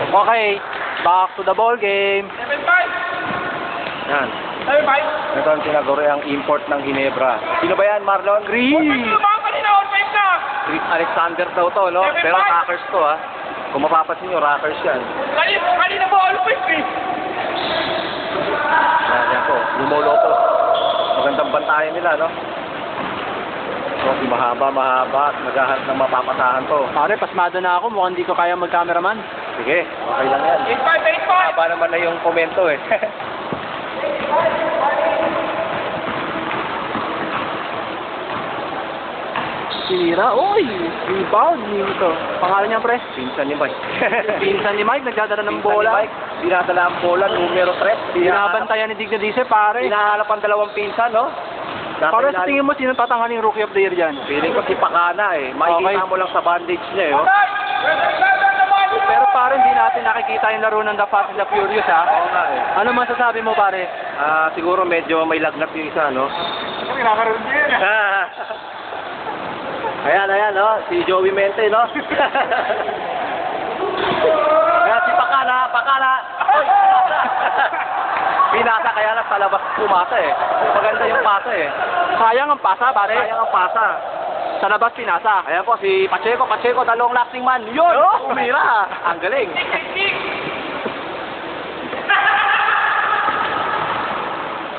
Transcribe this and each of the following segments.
Okay, back to the ball game. 7-5. Yan. 7-5. Ito ang tinaguri ang import ng Ginebra. Sino ba yan, Marlon? Chris kanina, on 5 na. Chris Alexander daw to, no? Pero rockers to, ha? Kung mapapansin nyo, rockers yan. Kanina po, on 5, Chris. Yan po, lumolopos. Magandang bantayan nila, no? So, mahaba, naghahanap ng mapapasahan to. Pare, pasmado na ako. Mukhang di ko kaya mag-cameraman. Sige, okay lang yan. 8-5, 8-5. Haba naman na yung komento, eh. Sinira. Uy! Rebound nito. Pangalan niya, pre? Pinsan ni Mike. Pinsan ni Mike, nagdadala ng Pinsan bola. ni Mike, dinadala ang bola, numero 3. Binabantayan ni Dignadice, pare. Hinahanap ang dalawang pinsan, no? Pare, sa tingin mo, sino tatanghaling rookie of the year dyan? Feeling ko si Pakana, eh. Makikita mo lang sa bandage niya, eh, oh. Pero pare, hindi natin nakikita yung laro ng The Fast and the Furious, ha? Oo nga, eh. Ano masasabi mo, pare? Siguro medyo may lagnat yung isa, no? Kinakaroon din yan. Ayan, no? Si Joey Mente, no? Ayan, si Pakana. Oy, pinasa, kaya lang sa labas pumasa, eh. Maganda yung pasa, eh. Sayang ang pasa, pare. Sayang ang pasa. Sa labas, pinasa. Ayan po, si Pacheco, the long lasting man. Yun! Oh! Umira! Ang galing.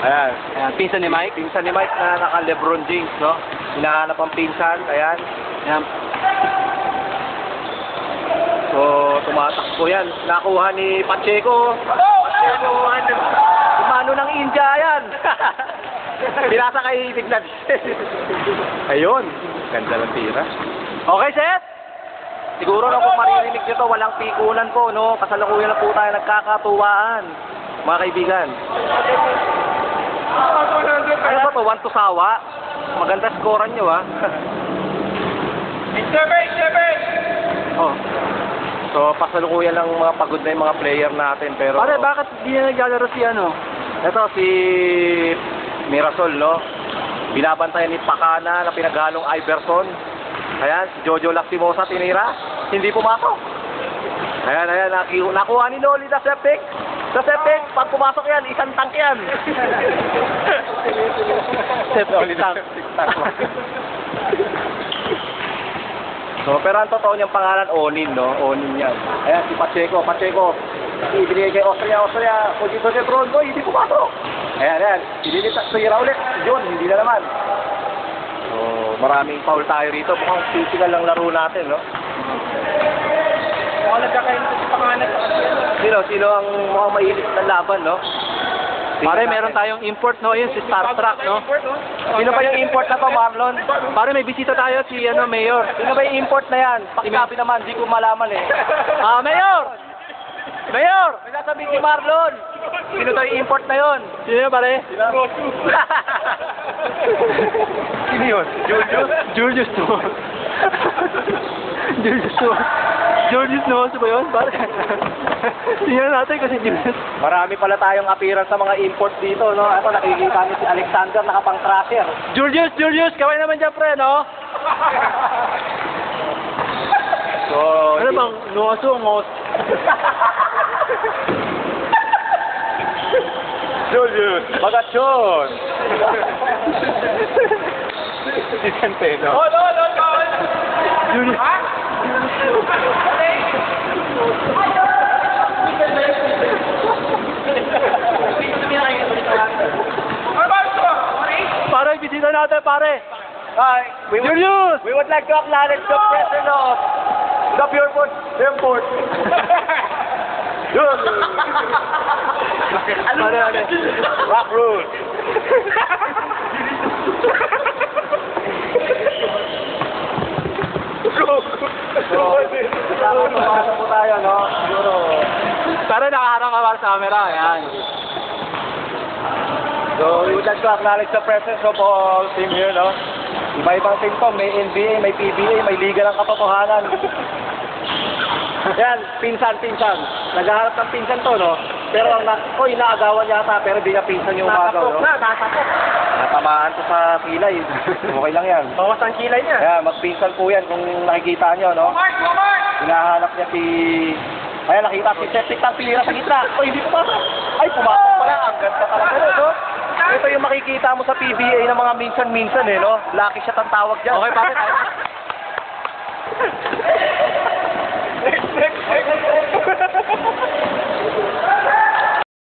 Ayan. Ayan, pinsan ni Mike. Pinsan ni Mike na naka-Lebron James, no? Hinahanap ang pinsan. Ayan. Ayan. So, tumatakbo yan. Nakuha ni Pacheco. Mano ng India yan. Pinasa kay Dignad. Ayun. Ganda ng tira. Okay, Seth? Siguro na kung maririnig nyo to, walang pikunan po, no? Kasalukuyan na po tayo nagkakatuwaan. Mga kaibigan. Ano ba to? 1 to sawa? Maganda scorean nyo, ha? 8-7. Oh. So, pasalukuyan lang mga pagod na yung mga player natin, pero... Pare, bakit di na naglalaro si ano? Ito, si Mirasol, no? Binabantayan ni Pakana na pinaghalong Iverson. Ayan, si Jojo Lastimosa tinira. Hindi pumasok. Ayan, nakuha ni Loli na septic. Sa septic, pag pumasok yan, isang tank yan. Septic tank. So, pero ang totoo niyang pangalan, Onin, no? Onin yan. Ayan, si Pacheco. Ibinigay kay Austria. Pujito de Bronco, hindi pumasok. Ayan. Sira ulit. Yun, hindi na naman. So, maraming foul tayo rito. Mukhang physical lang laro natin, no? Mukhang nagkakain sa pangalan sa kanila. Sino ang mukhang mailit na laban, no? Pare, meron tayong import, no? Yun, si Star Trek, no? Sino ba yung import na to, Marlon? Pare, may bisita tayo si, Mayor. Sino ba yung import na yan? Pakisabi naman, di ko malaman, eh. Mayor! Mayor! May sasabihin si Marlon. Sino to yung import na yun? Sino yun, pare? Sino yun? Julius to. Julius Noso ba yun? Pare? Tingnan natin kasi Julius. Marami pala tayong appearance sa mga import dito, no? Ito, nakikita niyo si Alexander, nakapang-trasher. Julius! Kaway naman dyan, pre, no? So, Ano bang? Noso? Julius, Bagatyon! Si Centeno. Julius. Pare, bisita natin, pare. Hi, Julius! we would like to acknowledge the president of the Pureport Airport. Yun! Pare. Rock rule! Nakakapasa po tayo, no? Siguro. Pare, nakaharang ka para sa camera. Ayan. So, we would like to acknowledge the presence of all team here, no? Iba-ibang team to. May NBA, may PBA, may Liga ng Katotohanan. Yan, pinsan. Naghaharap ng pinsan to, no? Pero inaagawan yata, pero di niya pinsan yung umagaw, no? Tatapok. Natamaan to sa kilay. Okay lang yan. Bawas ang kilay niya. Yan, magpinsan po yan kung nakikita nyo, no? Mark! Hinahanap niya si Ayan, nakita si Septic Tank, pinira sa gitna. Oh, hindi pumasok. Ay, pumasok pala. Ang ganda talaga, no? Ito yung makikita mo sa PBA ng mga minsan-minsan, eh, no? Lucky shot ang tawag dyan. Okay, bakit?